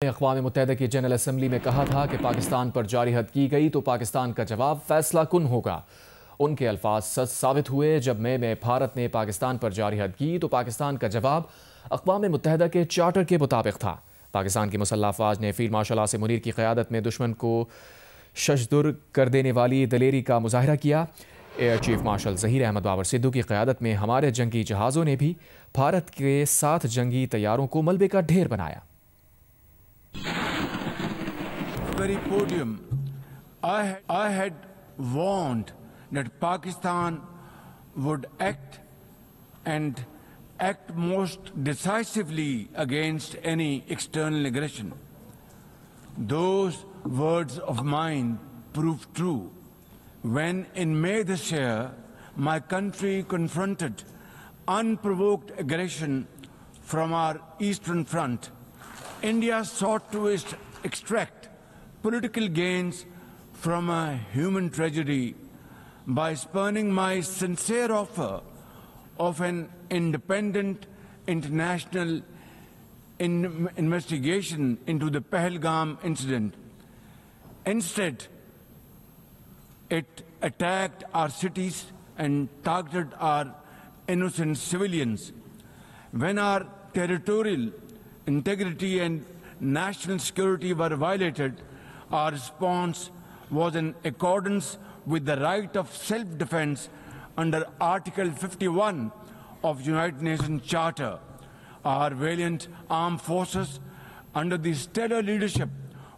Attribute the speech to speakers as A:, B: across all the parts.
A: अक़वाम मुत्तहिदा की general assembly में कहा था कि पाकिस्तान पर जारी हद की गई तो पाकिस्तान का जवाब फैसला कुन होगा। उनके अल्फाज सच साबित हुए जब मई में भारत ने पाकिस्तान पर जारी हद की तो पाकिस्तान का जवाब अक़वाम मुत्तहिदा के चार्टर के मुताबिक था। पाकिस्तान की मुसल्लह अफ़वाज ने फ़ील्ड मार्शल आसिम मुनीर की क़यादत में दुश्मन को शशदुर कर देने वाली दलेरी का मुजाहरा किया। Air chief marshal Zaheer Ahmed Babar Sidhu की क़यादत में हमारे जंगी जहाज़ों ने भी भारत के 7 जंगी तैयारों को मलबे का ढेर बनाया।
B: Very podium, I had warned that Pakistan would act and act most decisively against any external aggression. Those words of mine proved true when in May this year my country confronted unprovoked aggression from our eastern front. India sought to extract political gains from a human tragedy by spurning my sincere offer of an independent international investigation into the Pahalgam incident. Instead, it attacked our cities and targeted our innocent civilians. When our territorial integrity and national security were violated, our response was in accordance with the right of self-defense under Article 51 of United Nations Charter. Our valiant armed forces, under the stellar leadership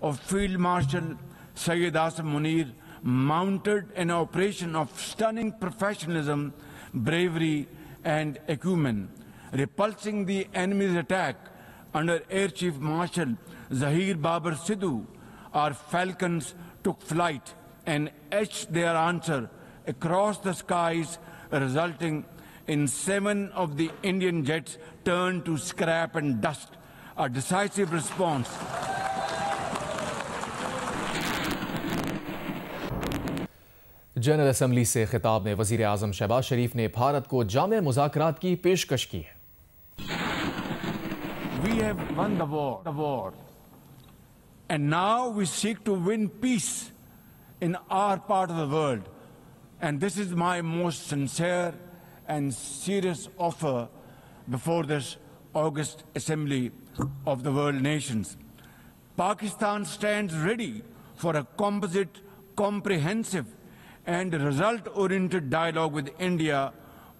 B: of Field Marshal Syed Asim Munir, mounted an operation of stunning professionalism, bravery and acumen. Repulsing the enemy's attack under Air Chief Marshal Zahir Babar Sidhu, our falcons took flight and etched their answer across the skies, resulting in 7 of the Indian jets turned to scrap and dust. A decisive response.
A: General assembly से खिताब में वज़ीर आज़म शहबाज शरीफ ने भारत को जामे मुज़ाकरात की पेशकश की है।
B: We have won the war, and now we seek to win peace in our part of the world. And this is my most sincere and serious offer before this August Assembly of the World Nations. Pakistan stands ready for a composite, comprehensive and result-oriented dialogue with India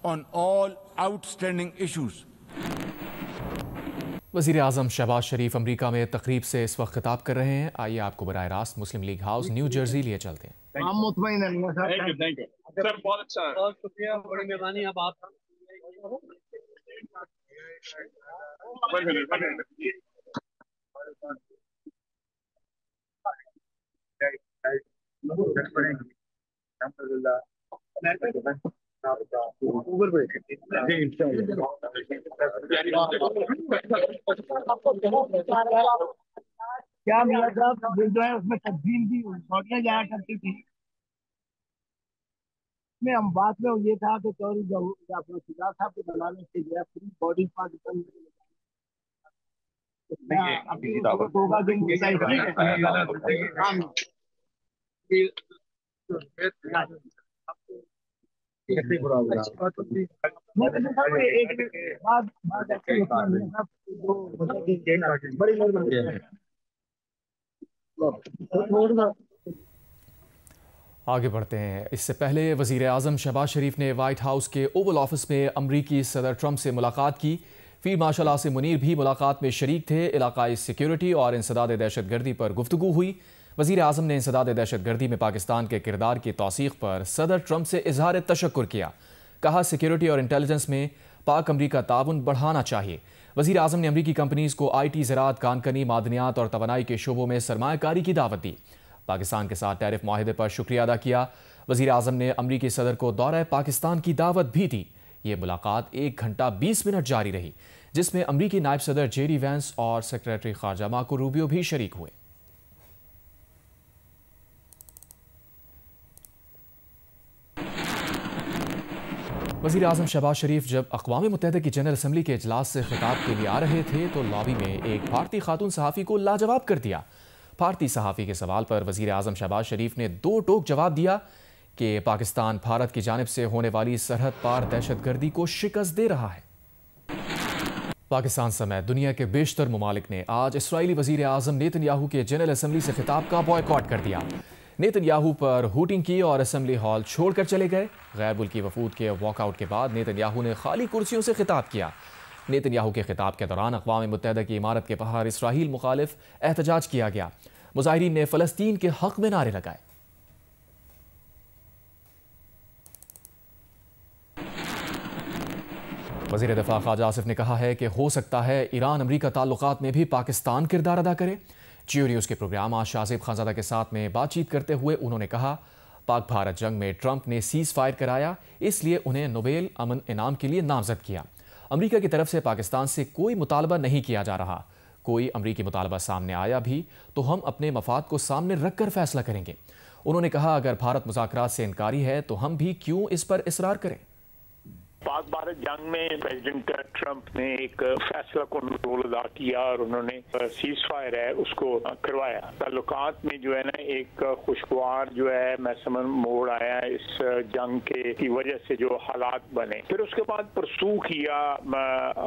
B: on all outstanding issues.
A: वज़ीर आज़म शहबाज शरीफ अमरीका में तकरीब से इस वक्त खिताब कर रहे हैं। आइए आपको बराह रास्त मुस्लिम लीग हाउस न्यू जर्सी लिए चलते हैं।
C: सर बहुत अच्छा है, बहुत शुक्रिया, बड़ी मेहरबानी। अब आप
D: क्या मिला साहब जो है उसमें तब्दील भी फौजियां जाया करती थी। में हम बात में ये था कि चौधरी जाफर साहब को बुलाने से जो है पूरी बॉडी पाकिस्तान होगा
A: आगे बढ़ते हैं। इससे पहले वज़ीर आज़म शहबाज शरीफ ने वाइट हाउस के ओवल ऑफिस में अमरीकी सदर ट्रंप से मुलाकात की। फील्ड मार्शल आसिम मुनीर भी मुलाकात में शरीक थे। इलाकाई सिक्योरिटी और इंसदाद दहशतगर्दी पर गुफ्तगू हुई। वज़ीर आज़म ने इंसदाद दहशतगर्दी में पाकिस्तान के किरदार की तौसीक़ पर सदर ट्रंप से इजहार तशक्कुर किया। कहा सिक्योरिटी और इंटेलिजेंस में पाक अमरीका ताउन बढ़ाना चाहिए। वज़ीर आज़म ने अमरीकी कंपनीज़ को IT, ज़राअत, कानकनी, मादनियात और तवानाई के शोबों में सरमायाकारी की दावत दी। पाकिस्तान के साथ टैरिफ माहिदे पर शुक्रिया अदा किया। वज़ीर आज़म ने अमरीकी सदर को दौरा पाकिस्तान की दावत भी दी। ये मुलाकात 1 घंटा 20 मिनट जारी रही, जिसमें अमरीकी नायब सदर JD वैंस और सेक्रेटरी खारजा मार्को रूबियो भी शरीक हुए। वज़ीर आज़म शहबाज शरीफ जब अक़वाम मुत्तहिदा की जनरल असम्बली के इजलास से खिताब के लिए आ रहे थे तो लॉबी में एक भारतीय खातून सहाफ़ी को लाजवाब कर दिया। भारतीय सहाफ़ी के सवाल पर वज़ीर आज़म शहबाज शरीफ ने दो टोक जवाब दिया कि पाकिस्तान भारत की जानिब से होने वाली सरहद पार दहशतगर्दी को शिकस्त दे रहा है। पाकिस्तान समेत दुनिया के बेशतर ममालिक ने आज इसराइली वज़ीर आज़म नेतन्याहू के जनरल असम्बली से खिताब का बॉयकॉट कर दिया। नेतन्याहू पर हूटिंग की और असम्बली हॉल छोड़कर चले गए। गैर मुल्की वफूद के वॉकआउट के बाद नेतन्याहू ने खाली कुर्सियों से खिताब किया। नेतन्याहू के खिताब के दौरान अक़वाम मुत्तहिदा की इमारत के बाहर इसराइल मुखालिफ एहतजाज किया गया। मुजाहिरीन ने फ़लस्तीन के हक़ में नारे लगाए। वज़ीर दफ़ा ख्वाजा आसिफ ने कहा है कि हो सकता है ईरान अमरीका ताल्लुकात में भी पाकिस्तान किरदार अदा करे। जियो न्यूज़ के प्रोग्राम आज शाहज़ेब खानज़ादा के साथ में बातचीत करते हुए उन्होंने कहा, पाक भारत जंग में ट्रंप ने सीज़ फायर कराया, इसलिए उन्हें नोबेल अमन इनाम के लिए नामज़द किया। अमरीका की तरफ से पाकिस्तान से कोई मुतालबा नहीं किया जा रहा। कोई अमरीकी मुतालबा सामने आया भी तो हम अपने मफाद को सामने रख कर फैसला करेंगे। उन्होंने कहा, अगर भारत मुज़ाकरात से इनकारी है तो हम भी क्यों इस पर इसरार करें।
E: पाक भारत जंग में प्रेसिडेंट ट्रंप ने एक फैसला को रोल अदा किया और उन्होंने सीज फायर है उसको करवाया। ताल्लुकात में जो है ना एक खुशगवार जो है मैं समझ मोड़ आया इस जंग के की वजह से जो हालात बने। फिर उसके बाद परसू किया,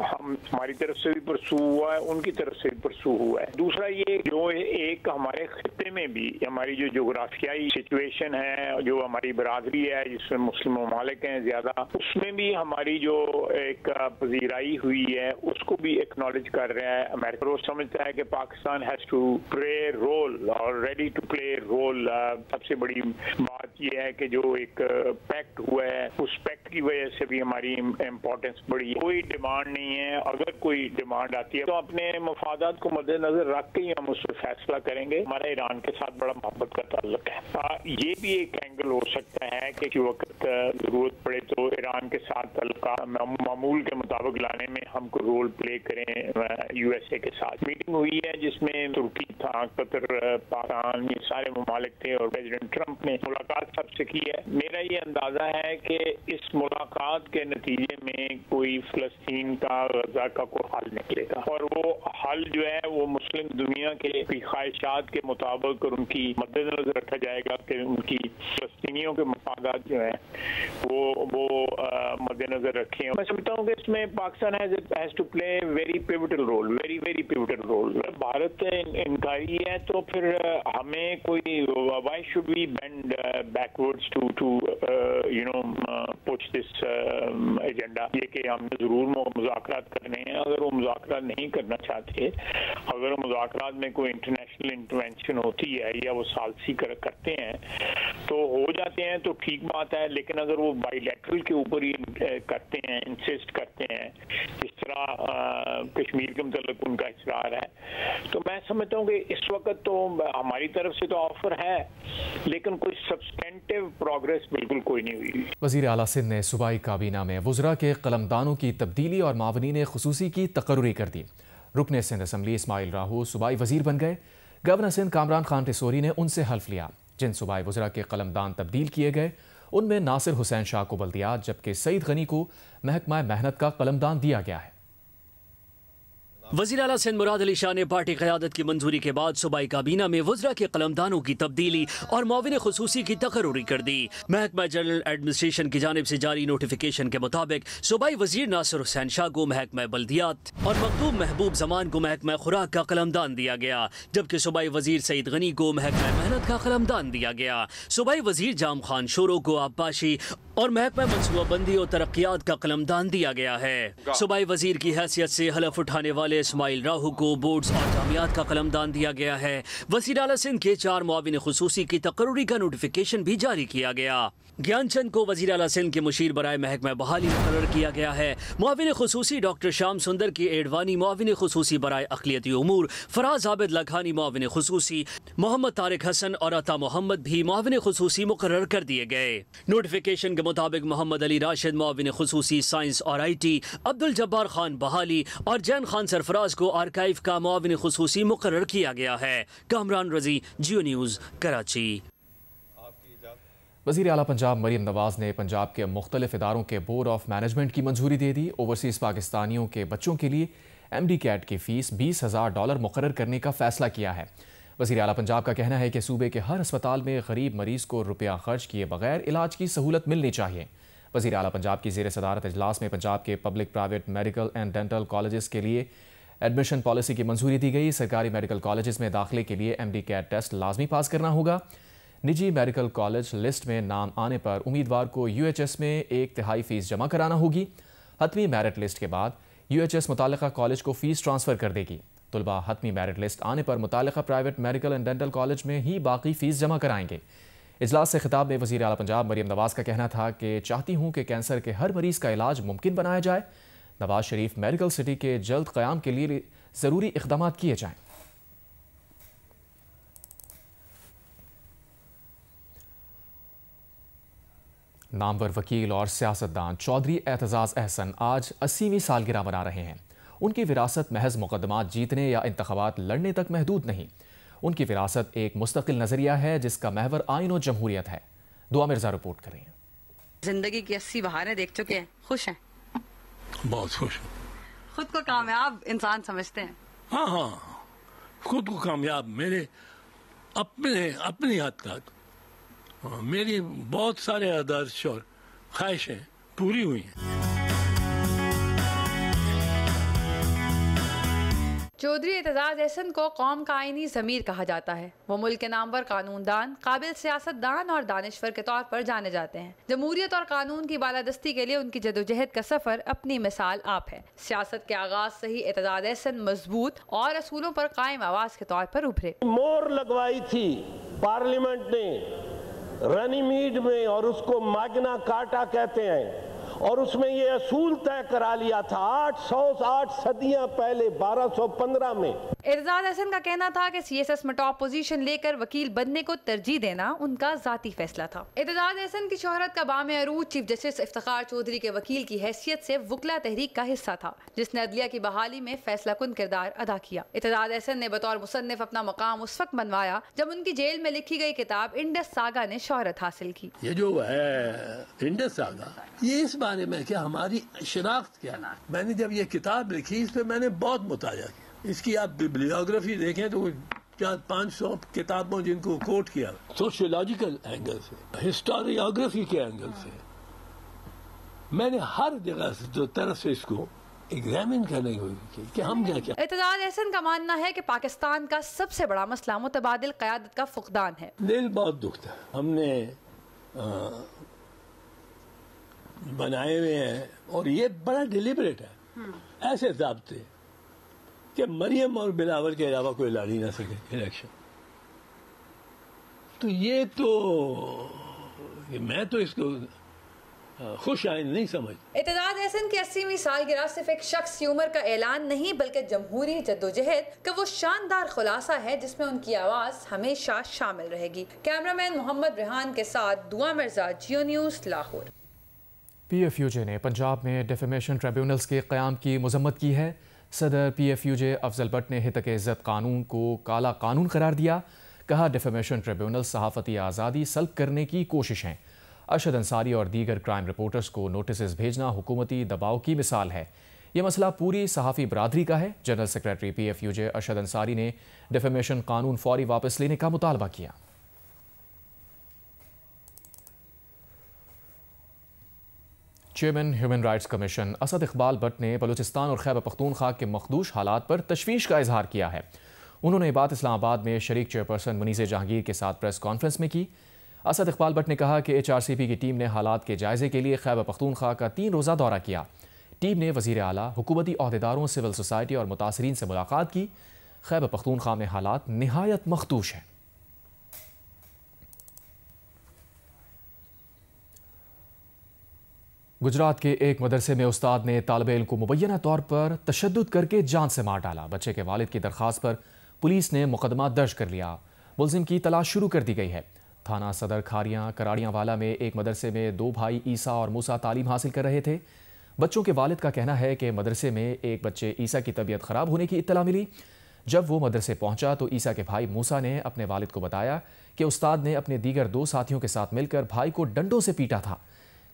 E: हम हमारी तरफ से भी परसू हुआ है, उनकी तरफ से भी परसू हुआ है। दूसरा ये जो एक हमारे खित्ते में भी हमारी जो जोग्राफियाई सिचुएशन है, जो हमारी बरादरी है जिसमें मुस्लिम ममालिक हैं ज्यादा, उसमें भी हमारी जो एक पजीराई हुई है उसको भी एक्नॉलेज कर रहा है अमेरिका। वो समझता है कि Pakistan has to play role और रेडी टू प्ले रोल। सबसे बड़ी बात यह है कि जो एक पैक्ट हुआ है उस पैक्ट की वजह से भी हमारी इम्पोर्टेंस बढ़ी है। कोई डिमांड नहीं है, अगर कोई डिमांड आती है तो अपने मफादात को मद्देनजर रख के ही हम उस पर फैसला करेंगे। हमारा ईरान के साथ बड़ा मोहब्बत का ताल्लुक है। ये भी एक एंगल हो सकता है कि किसी वक्त जरूरत पड़े तो ईरान के साथ मामूल के मुताबिक लाने में हमको रोल प्ले करें। यूएसए के साथ मीटिंग हुई है जिसमें तुर्की था, कतर, पाकिस्तान, ये सारे ममालिक थे और प्रेसिडेंट ट्रंप ने मुलाकात सबसे की है। मेरा ये अंदाजा है कि इस मुलाकात के नतीजे में कोई फलस्तीन का, गजा का कोई हल निकलेगा और वो हल जो है वो मुस्लिम दुनिया के ख्वाहिशात के मुताबिक और उनकी मद्देनजर रखा जाएगा कि उनकी फलस्तीनियों के मफादात जो है वो मद्देनजर रखें। मैं समझता हूँ कि इसमें Pakistan has to play very pivotal role, very pivotal role. Bharat इनकारी है तो फिर हमें कोई why should we bend backwards to you know push this agenda. ये कि हमने जरूर मुज़ाकरात करने हैं। अगर वो मुज़ाकरात नहीं करना चाहते, अगर मुज़ाकरात में कोई इंटरनेशनल इंटरवेंशन होती है या वो सालसी करते हैं तो हो जाते हैं तो ठीक बात है, लेकिन अगर वो बाइलैटरल के ऊपर ही करते हैं, इंसिस्ट करते हैं, इस तरह कश्मीर के मतलब उनका इसरार है, तो मैं समझता हूँ कि इस वक्त तो हमारी तरफ से तो ऑफर है लेकिन कोई सब्सटेंटिव प्रोग्रेस बिल्कुल कोई नहीं हुई।
A: वज़ीर आला सिंध ने सूबाई काबीना में वुज़रा के कलमदानों की तब्दीली और मावनीन खुसूसी की तकर्री कर दी। रुकने सिंध असम्बली इस्माइल राहू सूबाई वज़ीर बन गए। गवर्नर सिंध कामरान खान टिसोरी ने उनसे हल्फ लिया। जिन सूबाई वुज़रा के कलमदान तब्दील किए गए उनमें नासिर हुसैन शाह को बल्दियात जबकि सईद गनी को महकमा मेहनत का कलमदान दिया गया है।
F: वज़ीर आला सिंध मुराद अली शाह ने पार्टी क़यादत की मंजूरी के बाद सूबाई काबीना में वुज़रा के कलमदानों की तब्दीली और मुआविन खुसूसी की तकर्री कर दी। महकमा जनरल एडमिनिस्ट्रेशन की जानिब से जारी नोटिफिकेशन के मुताबिक सूबाई वज़ीर नासिर हुसैन शाह को महकमा बल्दियात और मखदूम महबूब जमान को महकमा खुराक का कलमदान दिया गया, जबकि सूबाई वज़ीर सईद गनी को महकमा मेहनत का कलमदान दिया गया। सूबाई वज़ीर जाम खान शोरो को आबपाशी और महकमा मनसूबाबंदी और तरक्यात का कलमदान दिया गया है। सूबाई वज़ीर की हैसियत से हलफ उठाने वाले इस्माइल राहू को बोर्ड्स और जामियात का कलमदान दिया गया है। वज़ीर आला सिंध के 4 मुआविन खुसूसी की तकर्री का नोटिफिकेशन भी जारी किया गया। ज्ञानचंद को वज़ीर आला सिंध के मुशीर बराए महकमा बहाली मुकर्रर किया गया है। मुआविन खुसूसी डॉक्टर शाम सुंदर की एडवानी मुआविन खुसूसी बराए अक़लियती उमूर, फराज आबिद लखानी मुआविन खुसूसी, मोहम्मद तारिक हसन और अता मोहम्मद भी मुआविन खुसूसी मुकर्रर कर दिए गए। नोटिफिकेशन के मुताबिक मोहम्मद अली राशिद मुआविन खुसूसी साइंस और IT, अब्दुल जब्बार खान बहाली और जैन खान सरफराज को आर्काइव का मुआविन खुसूसी मुकर्रर किया गया है। कामरान रजी, जियो न्यूज़, कराची।
A: वज़ीर आला पंजाब मरीम नवाज ने पंजाब के मुख्तलिफ इदारों के बोर्ड ऑफ मैनेजमेंट की मंजूरी दे दी। ओवरसीज़ पाकिस्तानियों के बच्चों के लिए MD कैट की फ़ीस $20,000 मुकर्रर करने का फ़ैसला किया है। वज़ीर आला पंजाब का कहना है कि सूबे के हर अस्पताल में गरीब मरीज़ को रुपया खर्च किए बगैर इलाज की सहूलत मिलनी चाहिए। वज़ीर आला पंजाब की ज़ेर सदारत इजलास में पंजाब के public, private, medical and dental colleges के लिए एडमिशन पॉलिसी की मंजूरी दी गई। सरकारी मेडिकल कॉलेजेस में दाखिले के लिए MD कैट टेस्ट लाजमी पास करना होगा। निजी मेडिकल कॉलेज लिस्ट में नाम आने पर उम्मीदवार को UHS में 1/3 फ़ीस जमा कराना होगी। हतमी मेरिट लिस्ट के बाद UHS मुतालिका कॉलेज को फ़ीस ट्रांसफ़र कर देगी। तुलबा हतमी मेरिट लिस्ट आने पर मुतालिका private, medical and dental college में ही बाकी फ़ीस जमा कराएंगे। इजलास से खिताब में वज़ीर आला पंजाब मरीम नवाज का कहना था कि चाहती हूँ कि कैंसर के हर मरीज़ का इलाज मुमकिन बनाया जाए। नवाज शरीफ मेडिकल सिटी के जल्द क़याम के लिए ज़रूरी इक़दाम किए जाएँ। नामवर वकील और सियासतदान चौधरी एतजाज़ अहसन आज 80वीं सालगिरह मना रहे हैं। उनकी विरासत महज मुकदमात जीतने या इंतखाबात लड़ने तक महदूद नहीं। उनकी विरासत एक मुस्तकिल नज़रिया है जिसका महवर आइन और जमहूरियत है। दुआ मिर्जा रिपोर्ट कर रही हैं।
G: जिंदगी की 80 बहारें देख चुके हैं, खुश हैं?
H: बहुत खुश हूँ।
G: खुद को कामयाब इंसान समझते हैं?
H: हाँ, खुद को कामयाब मेरे अपनी हद तक मेरी बहुत सारे आदर्श और ख्वाहिशें पूरी हुई हैं।
I: चौधरी एतजाज़ अहसन को कौम का आईनी ज़मीर कहा जाता है। वो मुल्क के नामवर कानूनदान, काबिल सियासतदान और दानिश्वर के तौर पर जाने जाते हैं। जमहूरियत और कानून की बालादस्ती के लिए उनकी जदोजहद का सफ़र अपनी मिसाल आप है। सियासत के आगाज से ही एतजाज़ अहसन मजबूत और असूलों पर कायम आवाज़ के तौर पर उभरे।
J: मोहर लगवाई थी पार्लियामेंट ने रनीमीड में और उसको मागना कार्टा कहते हैं, और उसमें ये असूल तय करा लिया था 8 सदियां पहले 1215 में।
I: एतजाज़ अहसन का कहना था कि CSS में टॉप पोजीशन लेकर वकील बनने को तरजीह देना उनका जाती फैसला था। एतजाज़ अहसन की शोहरत का बामे अरूज चीफ जस्टिस इफ्तिखार चौधरी के वकील की हैसियत से वकला तहरीक का हिस्सा था, जिसने अदलिया की बहाली में फैसला कुन किरदार अदा किया। एतजाज़ अहसन ने बतौर मुसन्निफ अपना मकाम उस वक्त बनवाया जब उनकी जेल में लिखी गई किताब इंडस सागा ने शोहरत हासिल की।
H: ये जो है इंडस सागा, ये इस बारे में कि हमारी शनाख्त क्या है। मैंने जब ये किताब लिखी इस पे मैंने बहुत मुताजा किया। इसकी आप बिब्लियोग्राफी देखें तो 400-500 किताबों जिनको कोट किया, सोशियोलॉजिकल एंगल से, हिस्टोरियोग्राफी के एंगल से, मैंने हर जगह से जो तरफ से इसको एग्जामिन करने की कि हम क्या।
I: एतजाज़ अहसन का मानना है कि पाकिस्तान का सबसे बड़ा मसला मुतबादिल क़यादत का फुकदान है।
H: दिल बहुत दुखता है। हमने बनाए हुए हैं और ये बड़ा डिलिबरेट है, ऐसे ज़ाब्ते कि मरियम और बिलावल के अलावा कोई लड़ ही ना सके इलेक्शन। तो ये तो मैं तो इसको खुश आइन नहीं समझ।
I: एतजाज़ अहसन की 80वीं सालगिरह सिर्फ एक शख्स की उम्र का ऐलान नहीं बल्कि जमहूरी जद्दोजहद का वो शानदार खुलासा है जिसमें उनकी आवाज़ हमेशा शामिल रहेगी। कैमरामैन मोहम्मद रेहान के साथ दुआ मिर्जा, जियो न्यूज़, लाहौर।
A: PFUJ ने पंजाब में डिफेमेशन ट्रिब्यूनल्स के क़याम की मज़म्मत की है। सदर PFUJ अफजल भट्ट ने हितक इज़्ज़त कानून को काला कानून करार दिया। कहा डिफेमेशन ट्रिब्यूनल सहाफ़ती आज़ादी सल्ब करने की कोशिश हैं। अरशद अंसारी और दीगर क्राइम रिपोर्टर्स को नोटिस भेजना हुकूमती दबाव की मिसाल है। ये मसला पूरी सहाफ़ी बरादरी का है। General secretary PFUJ Arshad Ansari ने डिफेमेशन कानून फौरी वापस लेने का मुतालबा किया। Chairman human rights commission Asad Iqbal Bhatt ने बलूचिस्तान और खैबर पख्तूनख्वा के मखदूश हालात पर तशवीश का इजहार किया है। उन्होंने ये बात इस्लामाबाद में शरीक चेयरपर्सन मुनीज़ जहांगीर के साथ प्रेस कॉन्फ्रेंस में की। असद इकबाल भट्ट ने कहा कि HRCP की टीम ने हालात के जायजे के लिए खैबर पख्तूनख्वा का 3 रोज़ा दौरा किया। टीम ने वज़ीर आला, हुकूमती अहदेदारों, सिविल सोसाइटी और मुतासरीन से मुलाकात की। खैबर पख्तूनख्वा में हालात निहायत मखदूश हैं। गुजरात के एक मदरसे में उस्ताद ने तालिब इल्म को मुबैना तौर पर तशद्दुद करके जान से मार डाला। बच्चे के वालिद की दरख्वास्त पर पुलिस ने मुकदमा दर्ज कर लिया। मुलजिम की तलाश शुरू कर दी गई है। थाना सदर खारियां कराड़ियांवाला में एक मदरसे में 2 भाई ईसा और मूसा तालीम हासिल कर रहे थे। बच्चों के वालिद का कहना है कि मदरसे में एक बच्चे ईसा की तबीयत ख़राब होने की इत्तला मिली। जब वो मदरसे पहुंचा तो ईसा के भाई मूसा ने अपने वालिद को बताया कि उस्ताद ने अपने दीगर 2 साथियों के साथ मिलकर भाई को डंडों से पीटा था,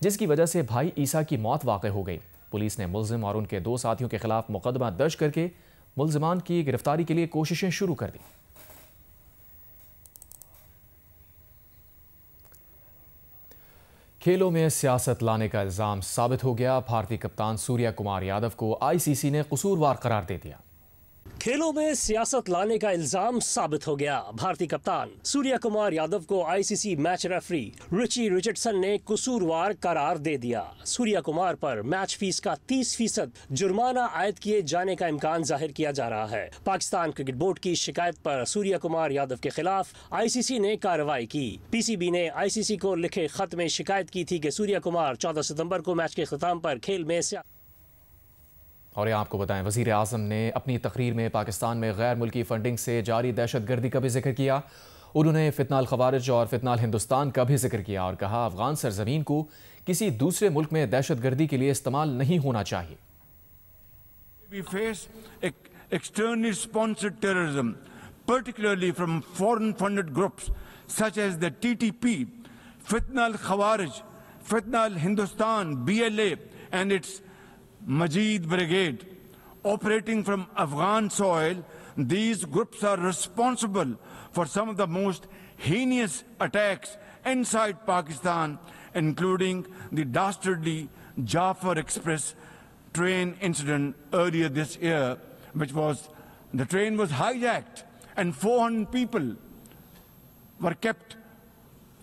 A: जिसकी वजह से भाई ईसा की मौत वाक़ हो गई। पुलिस ने मुल्जिम और उनके 2 साथियों के खिलाफ मुकदमा दर्ज करके मुल्जिमान की गिरफ्तारी के लिए कोशिशें शुरू कर दी। खेलों में सियासत लाने का इल्जाम साबित हो गया। भारतीय कप्तान सूर्या कुमार यादव को आईसीसी ने कसूरवार करार दे दिया।
K: खेलों में सियासत लाने का इल्जाम साबित हो गया। भारतीय कप्तान सूर्या कुमार यादव को ICC match referee Richie Richardson ने कसूरवार करार दे दिया। सूर्या कुमार पर मैच फीस का 30% जुर्माना आयद किए जाने का इम्कान जाहिर किया जा रहा है। पाकिस्तान क्रिकेट बोर्ड की शिकायत पर सूर्या कुमार यादव के खिलाफ आईसीसी ने कार्रवाई की। पीसीबी ने आईसीसी को लिखे खत में शिकायत की थी कि सूर्या कुमार 14 सितंबर को मैच के खिताम पर खेल में
A: और ये आपको बताएं, वज़ीर आज़म ने अपनी तकरीर में पाकिस्तान में गैर मुल्की फंडिंग से जारी दहशतगर्दी का भी जिक्र किया। उन्होंने फितनाल खवारिज और फितनाल हिंदुस्तान का भी जिक्र किया और कहा अफगान सरजमीन को किसी दूसरे मुल्क में दहशतगर्दी के लिए इस्तेमाल नहीं होना चाहिए।
B: We face externally sponsored terrorism, particularly from foreign-funded groups such as the TTP, Fitnal Khawarij, Fitnal Hindustan, BLA, and its Majid Brigade. Operating from Afghan soil, these groups are responsible for some of the most heinous attacks inside Pakistan, including the dastardly Jafar Express train incident earlier this year, which was, the train was hijacked and 400 people were kept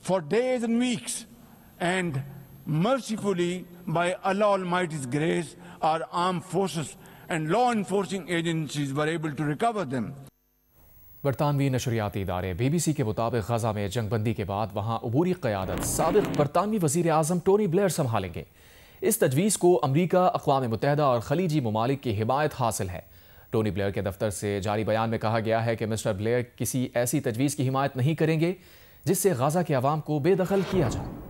B: for days and weeks, and mercifully, by Allah Almighty's grace, our armed forces and law enforcing agencies were able to recover them.
A: बरतानवी नशरियाती इदारे BBC के मुताबिक गजा में जंगबंदी के बाद वहां अबूरी क़यादत साबिक़ बरतानवी वज़ीर आज़म Tony Blair संभालेंगे। इस तजवीज़ को अमरीका, अक़वाम मुत्तहिदा और खलीजी ममालिक की हिमायत हासिल है। टोनी ब्लेयर के दफ्तर से जारी बयान में कहा गया है कि मिस्टर ब्लेयर किसी ऐसी तजवीज़ की हिमायत नहीं करेंगे जिससे गजा के अवाम को बेदखल किया जाए।